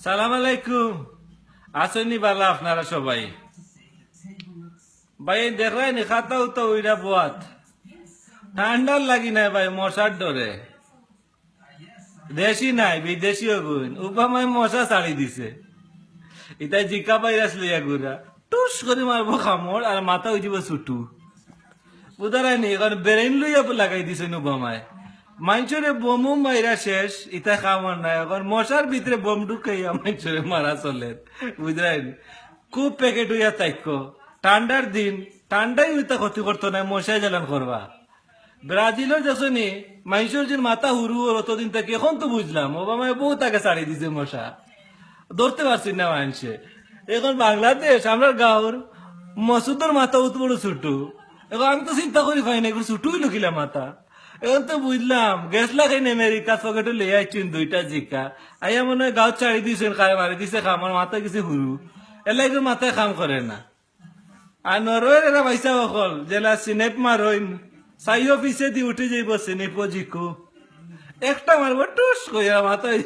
সালাম আলাইকুম। আসেনি বালা আপনারা সবাই? ভাই দেখলেন খাতাও তো ওইটা বোয়াত ঠান্ডার লাগি নাই ভাই, মশার ডরে। দেশি নাই বিদেশি গুণ উপামায় মশা ছাড়ি দিছে। ইতাই জিকা ভাইরাস লইয়া ঘুরা টুস করে মারবো খামড় আর মাথা হয়ে যাব ছুটু। বুধারাই নি এখন ব্রেন লইয়া লাগাই দিছে উপামায়। মানুষরে বোমও মাইরা শেষ, ইতা খামার নাই, এখন মশার ভিতরে বোম ঢুকাইয়া মানুষরে মারা চলে। বুঝলেন? খুব প্যাকেট হইয়া তাইকো ঠান্ডার দিন, ঠান্ডাই হইতা ক্ষতি করতো না, মশাই জ্বালান করবা। ব্রাজিলের দেখছনি মানুষের যে মাথা হুরু অতদিন থেকে, এখন তো বুঝলাম ওবামায় বহুত আগে ছাড়ি দিছে মশা, ধরতে পারছি না মানুষে। এখন বাংলাদেশ আমরা গাঁর মসুদের মাথা উত বড় ছুটু। এখন আমি তো চিন্তা করি পাই না এগুলো ছুটুই লুকিলা মাথা। এখন তো বুঝলাম গ্যাস লাগাই আমেরিকা পকেটে লেয়ে আইছেন দুইটা জিকা, আইয়া মনে হয় গাঁত ছাড়ি দিয়েছেন, খায় মারি দিছে খামার মাথা কিছু হুরু এলাকার মাথায় কাম করে না। আর নরওয়ের এরা পয়সা বকল জেলা সিনেপ মারইন সাই অফিসে দি উঠে যাইব সিনেপ জিকু একটা মারবো টুস কইয়া মাথায়